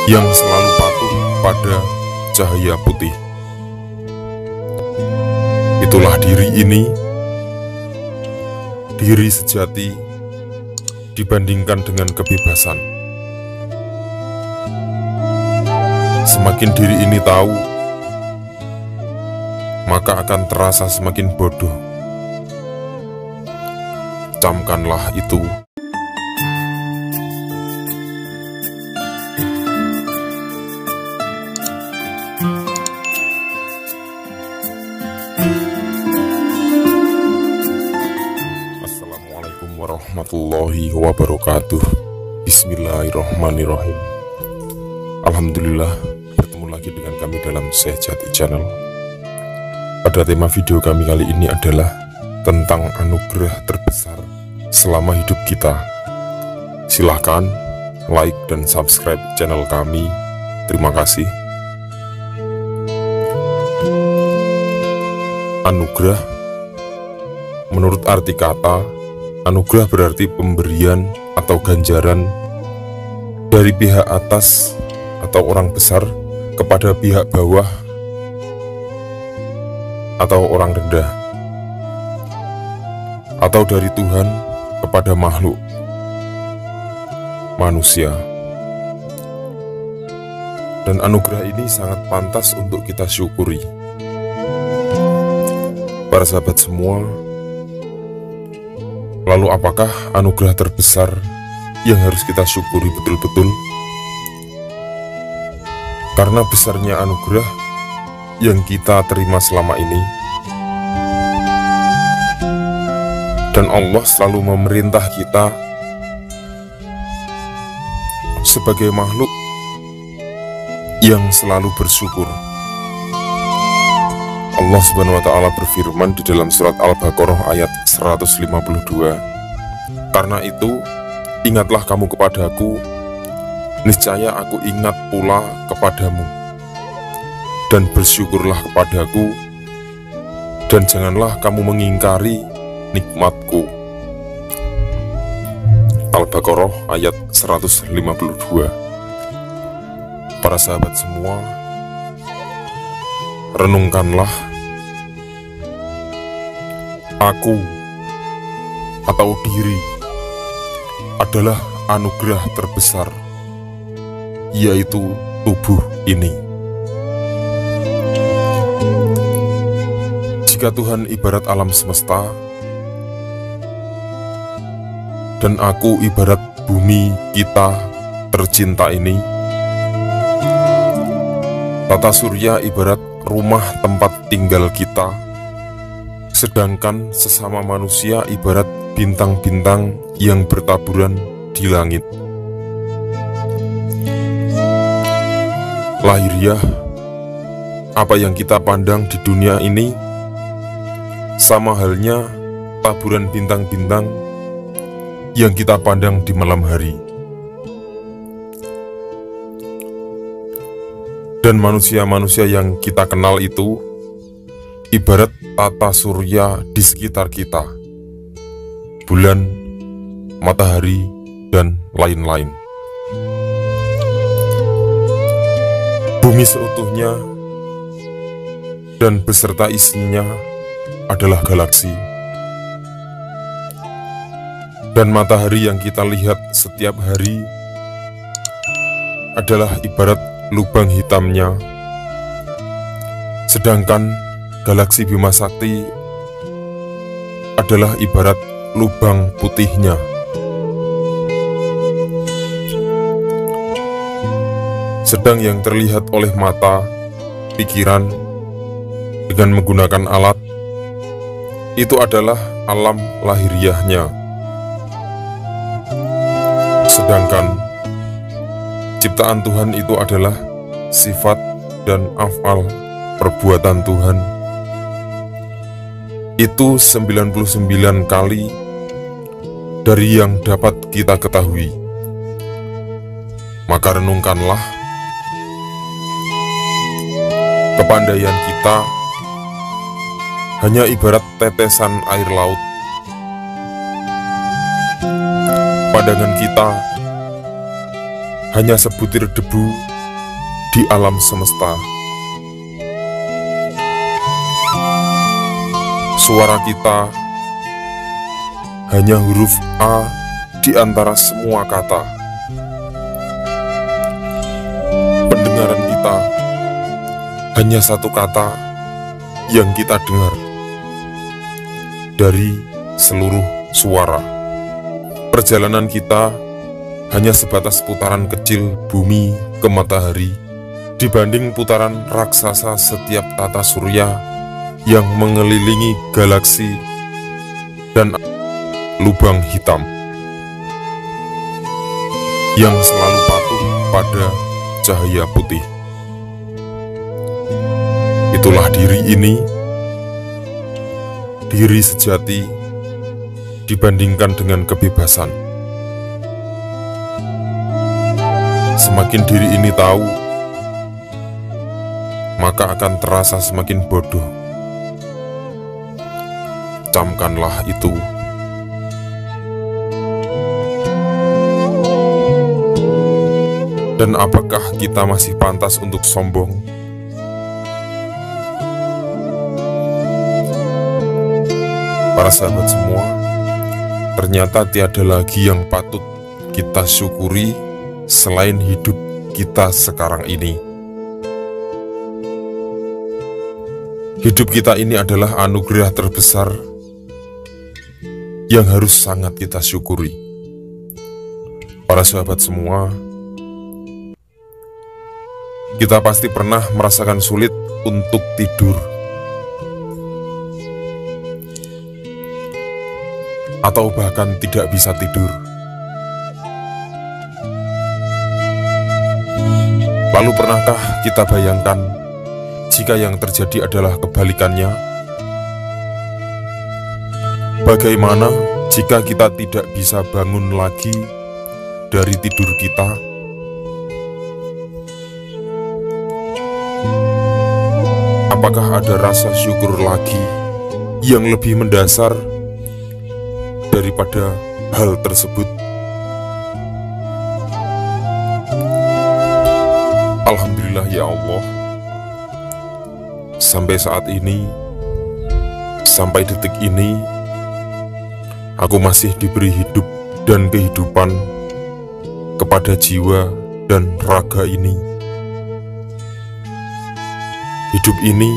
yang selalu patuh pada cahaya putih. Itulah diri ini, diri sejati dibandingkan dengan kebebasan. Semakin diri ini tahu, maka akan terasa semakin bodoh. Camkanlah itu. Assalamualaikum warahmatullahi wabarakatuh. Bismillahirrahmanirrahim. Alhamdulillah, bertemu lagi dengan kami dalam Syekh Jati Channel. Pada tema video kami kali ini adalah tentang anugerah terbesar selama hidup kita. Silahkan like dan subscribe channel kami. Terima kasih. Anugerah, menurut arti kata, anugerah berarti pemberian atau ganjaran dari pihak atas atau orang besar kepada pihak bawah atau orang rendah, atau dari Tuhan kepada makhluk manusia. Dan anugerah ini sangat pantas untuk kita syukuri. Para sahabat semua, lalu apakah anugerah terbesar yang harus kita syukuri betul-betul? Karena besarnya anugerah yang kita terima selama ini, dan Allah selalu memerintah kita sebagai makhluk yang selalu bersyukur. Allah Subhanahu wa Ta'ala berfirman di dalam surat Al-Baqarah ayat 152, "Karena itu, ingatlah kamu kepadaku, niscaya aku ingat pula kepadamu, dan bersyukurlah kepadaku, dan janganlah kamu mengingkari nikmatku." Al-Baqarah ayat 152. Para sahabat semua, renungkanlah, aku atau diri adalah anugerah terbesar, yaitu tubuh ini. Jika Tuhan ibarat alam semesta, dan aku ibarat bumi kita tercinta ini, tata surya ibarat rumah tempat tinggal kita, sedangkan sesama manusia ibarat bintang-bintang yang bertaburan di langit. Lahiriah, apa yang kita pandang di dunia ini sama halnya taburan bintang-bintang yang kita pandang di malam hari. Dan manusia-manusia yang kita kenal itu ibarat tata surya di sekitar kita, bulan, matahari, dan lain-lain. Bumi seutuhnya dan beserta isinya adalah galaksi. Dan matahari yang kita lihat setiap hari adalah ibarat lubang hitamnya, sedangkan galaksi Bima Sakti adalah ibarat lubang putihnya. Sedang yang terlihat oleh mata, pikiran, dengan menggunakan alat, itu adalah alam lahiriahnya. Sedangkan ciptaan Tuhan itu adalah sifat dan afal perbuatan Tuhan. Itu 99 kali dari yang dapat kita ketahui. Maka renungkanlah, kepandaian kita hanya ibarat tetesan air laut. Pandangan kita hanya sebutir debu di alam semesta. Suara kita hanya huruf A di antara semua kata. Pendengaran kita hanya satu kata yang kita dengar dari seluruh suara. Perjalanan kita hanya sebatas putaran kecil bumi ke matahari dibanding putaran raksasa setiap tata surya yang mengelilingi galaksi dan lubang hitam yang selalu patuh pada cahaya putih. Itulah diri ini, diri sejati dibandingkan dengan kebebasan. Semakin diri ini tahu, maka akan terasa semakin bodoh. Camkanlah itu. Dan apakah kita masih pantas untuk sombong? Para sahabat semua, ternyata tiada lagi yang patut kita syukuri selain hidup kita sekarang ini. Hidup kita ini adalah anugerah terbesar yang harus sangat kita syukuri. Para sahabat semua, kita pasti pernah merasakan sulit untuk tidur, atau bahkan tidak bisa tidur. Lalu pernahkah kita bayangkan jika yang terjadi adalah kebalikannya? Bagaimana jika kita tidak bisa bangun lagi dari tidur kita? Apakah ada rasa syukur lagi yang lebih mendasar daripada hal tersebut? Alhamdulillah ya Allah, sampai saat ini, sampai detik ini, aku masih diberi hidup dan kehidupan kepada jiwa dan raga ini. Hidup ini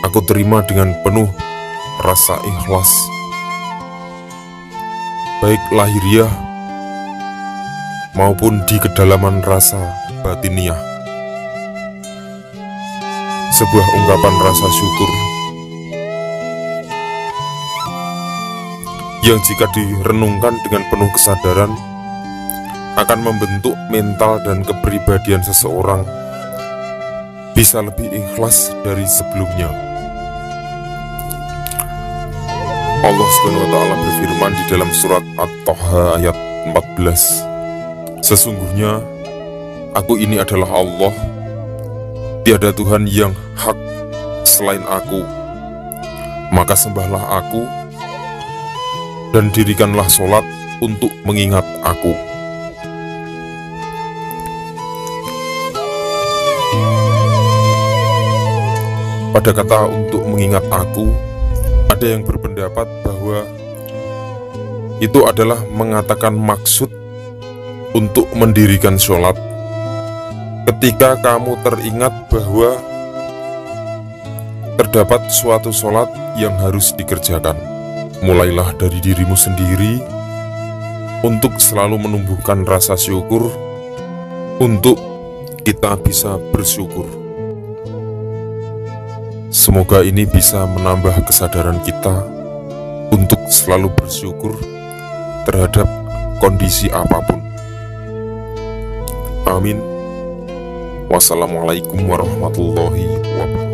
aku terima dengan penuh rasa ikhlas, baik lahiriah maupun di kedalaman rasa batiniah. Sebuah ungkapan rasa syukur yang jika direnungkan dengan penuh kesadaran akan membentuk mental dan kepribadian seseorang bisa lebih ikhlas dari sebelumnya. Allah Subhanahu wa Ta'ala berfirman di dalam surat At-Taha ayat 14, sesungguhnya aku ini adalah Allah, tiada Tuhan yang hak selain aku, maka sembahlah aku dan dirikanlah sholat untuk mengingat aku. Pada kata untuk mengingat aku, ada yang berpendapat bahwa itu adalah mengatakan maksud untuk mendirikan sholat. Ketika kamu teringat bahwa terdapat suatu sholat yang harus dikerjakan, mulailah dari dirimu sendiri untuk selalu menumbuhkan rasa syukur, untuk kita bisa bersyukur. Semoga ini bisa menambah kesadaran kita untuk selalu bersyukur terhadap kondisi apapun. Amin. Wassalamualaikum warahmatullahi wabarakatuh.